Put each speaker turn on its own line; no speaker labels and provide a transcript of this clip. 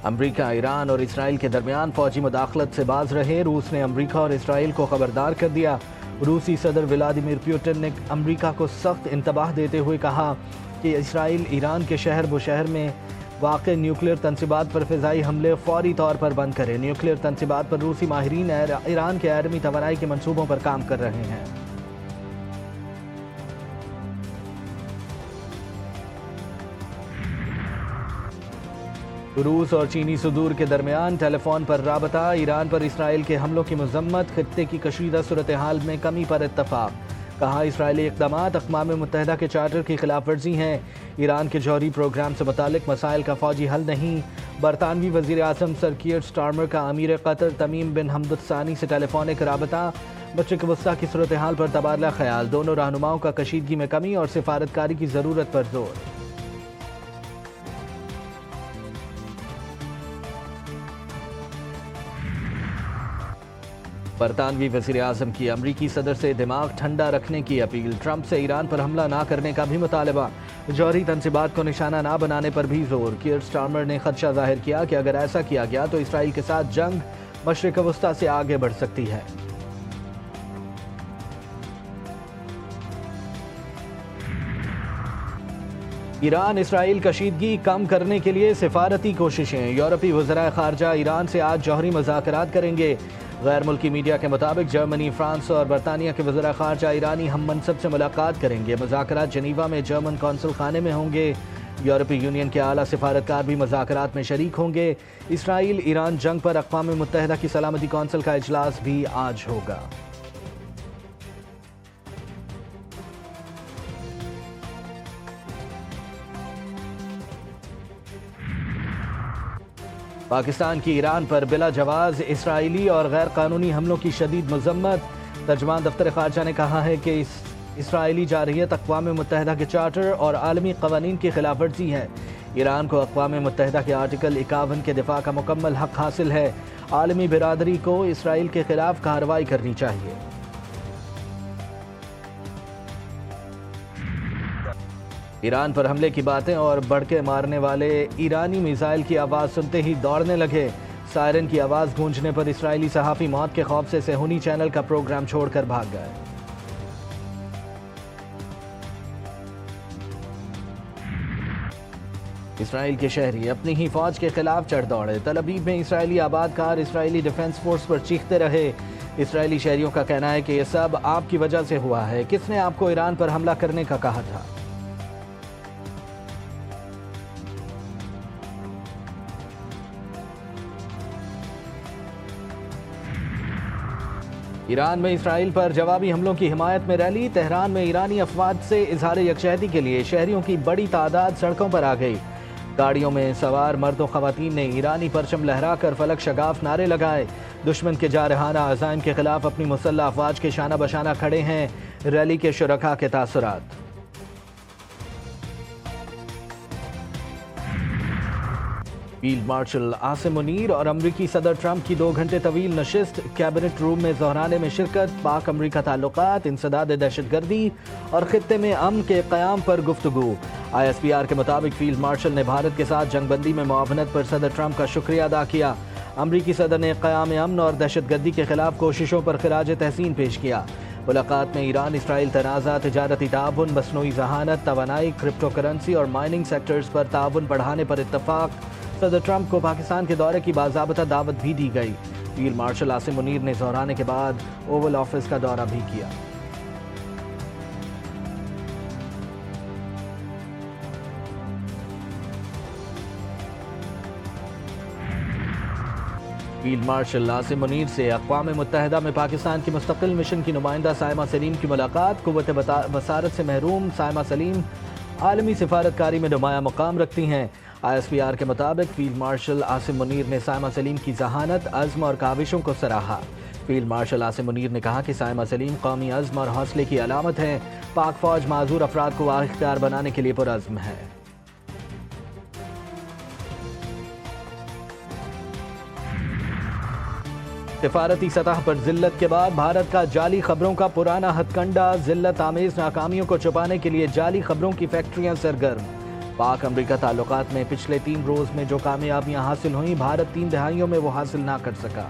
امریکہ، ایران اور اسرائیل کے درمیان فوجی مداخلت سے باز رہے۔ روس نے امریکہ اور اسرائیل کو خبردار کر دیا۔ روسی صدر ولادیمیر پوٹن نے امریکہ کو سخت انتباہ دیتے ہوئے کہا کہ اسرائیل ایران کے شہر بوشہر میں واقع نیوکلیئر تنصیبات پر فضائی حملے فوری طور پر بند کرے۔ نیوکلیئر تنصیبات پر روسی ماہرین ایران کے ایٹمی توانائی کے منصوبوں پر کام کر رہے ہیں۔ روس اور چینی صدور کے درمیان ٹیلی فون پر رابطہ۔ ایران پر اسرائیل کے حملوں کی مذمت، خطے کی کشیدہ صورتحال میں کمی پر اتفاق۔ کہا اسرائیلی اقدامات اقوام متحدہ کے چارٹر کی خلاف ورزی ہیں۔ ایران کے جوہری پروگرام سے متعلق مسائل کا فوجی حل نہیں۔ برطانوی وزیر اعظم سر کیئر سٹارمر کا امیر قطر تمیم بن حمد الثانی سے ٹیلی فونک رابطہ۔ مشرق وسطیٰ کی صورتحال پر تبادلہ خیال، دونوں رہنماؤں کا کشیدگی میں کمی اور سفارتکاری کی ضرورت پر زور۔ برطانوی وزیر اعظم کی امریکی صدر سے دماغ ٹھنڈا رکھنے کی اپیل، ٹرمپ سے ایران پر حملہ نہ کرنے کا بھی مطالبہ، جوہری تنصیبات کو نشانہ نہ بنانے پر بھی زور۔ کیئر سٹارمر نے خدشہ ظاہر کیا کہ اگر ایسا کیا گیا تو اسرائیل کے ساتھ جنگ مشرق وسطیٰ سے آگے بڑھ سکتی ہے۔ ایران اسرائیل کشیدگی کم کرنے کے لیے سفارتی کوششیں، یورپی وزرائے خارجہ ایران سے آج جوہری مذاکرات کریں گے۔ غیر ملکی میڈیا کے مطابق جرمنی، فرانس اور برطانیہ کے وزراء خارجہ ایرانی ہم منصب سے ملاقات کریں گے۔ مذاکرات جنیوا میں جرمن قونصل خانے میں ہوں گے۔ یورپی یونین کے اعلیٰ سفارتکار بھی مذاکرات میں شریک ہوں گے۔ اسرائیل ایران جنگ پر اقوام متحدہ کی سلامتی کونسل کا اجلاس بھی آج ہوگا۔ پاکستان کی ایران پر بلا جواز اسرائیلی اور غیر قانونی حملوں کی شدید مذمت۔ ترجمان دفتر خارجہ نے کہا ہے کہ اسرائیلی جارحیت اقوام متحدہ کے چارٹر اور عالمی قوانین کی خلاف ورزی ہے۔ ایران کو اقوام متحدہ کے آرٹیکل 51 کے دفاع کا مکمل حق حاصل ہے۔ عالمی برادری کو اسرائیل کے خلاف کارروائی کرنی چاہیے۔ ایران پر حملے کی باتیں اور بڑکے مارنے والے ایرانی میزائل کی آواز سنتے ہی دوڑنے لگے۔ سائرن کی آواز گونجنے پر اسرائیلی صحافی موت کے خوف سے صہیونی چینل کا پروگرام چھوڑ کر بھاگ گئے۔ اسرائیل کے شہری اپنی ہی فوج کے خلاف چڑھ دوڑے۔ تل ابیب میں اسرائیلی آباد کار اسرائیلی ڈیفنس فورس پر چیختے رہے۔ اسرائیلی شہریوں کا کہنا ہے کہ یہ سب آپ کی وجہ سے ہوا ہے۔ کس نے آپ کو ایران پر حملہ کرنے کا کہا تھا؟ ایران میں اسرائیل پر جوابی حملوں کی حمایت میں ریلی۔ تہران میں ایرانی افواج سے اظہار یکجہتی کے لیے شہریوں کی بڑی تعداد سڑکوں پر آ گئی۔ گاڑیوں میں سوار مرد و خواتین نے ایرانی پرچم لہرا کر فلک شگاف نعرے لگائے۔ دشمن کے جارحانہ عزائم کے خلاف اپنی مسلح افواج کے شانہ بشانہ کھڑے ہیں۔ ریلی کے شرکاء کے تاثرات۔ فیلڈ مارشل عاصم منیر اور امریکی صدر ٹرمپ کی 2 گھنٹے طویل نشست، کیبنٹ روم میں ظہرانے میں شرکت، پاک امریکہ تعلقات، انسداد دہشت گردی اور خطے میں امن کے قیام پر گفتگو۔ ISPR کے مطابق فیلڈ مارشل نے بھارت کے ساتھ جنگ بندی میں معاونت پر صدر ٹرمپ کا شکریہ ادا کیا۔ امریکی صدر نے قیام امن اور دہشت گردی کے خلاف کوششوں پر خراج تحسین پیش کیا۔ ملاقات میں ایران اسرائیل تنازع، تجارتی تعاون، مصنوعی ذہانت، توانائی، کرپٹو کرنسی اور مائننگ سیکٹرز پر تعاون بڑھانے پر اتفاق۔ صدر ٹرمپ کو پاکستان کے دورے کی باضابطہ دعوت بھی دی گئی۔ فیلڈ مارشل عاصم منیر نے ظہرانے کے بعد اوول آفس کا دورہ بھی کیا۔ فیلڈ مارشل عاصم منیر سے اقوام متحدہ میں پاکستان کی مستقل مشن کی نمائندہ سائمہ سلیم کی ملاقات۔ قوت بصارت سے محروم سائمہ سلیم عالمی سفارتکاری میں نمایاں مقام رکھتی ہیں۔ ISPR کے مطابق فیلڈ مارشل عاصم منیر نے سائمہ سلیم کی ذہانت، عزم اور کاوشوں کو سراہا۔ فیلڈ مارشل عاصم منیر نے کہا کہ سائمہ سلیم قومی عزم اور حوصلے کی علامت ہیں۔ پاک فوج معذور افراد کو بااختیار بنانے کے لیے پرعزم ہے۔ سفارتی سطح پر ذلت کے بعد بھارت کا جعلی خبروں کا پرانا ہتھ کنڈہ، ذلت آمیز ناکامیوں کو چھپانے کے لیے جعلی خبروں کی فیکٹریاں سرگرم۔ پاک امریکہ تعلقات میں پچھلے 3 روز میں جو کامیابیاں حاصل ہوئیں، بھارت 3 دہائیوں میں وہ حاصل نہ کر سکا۔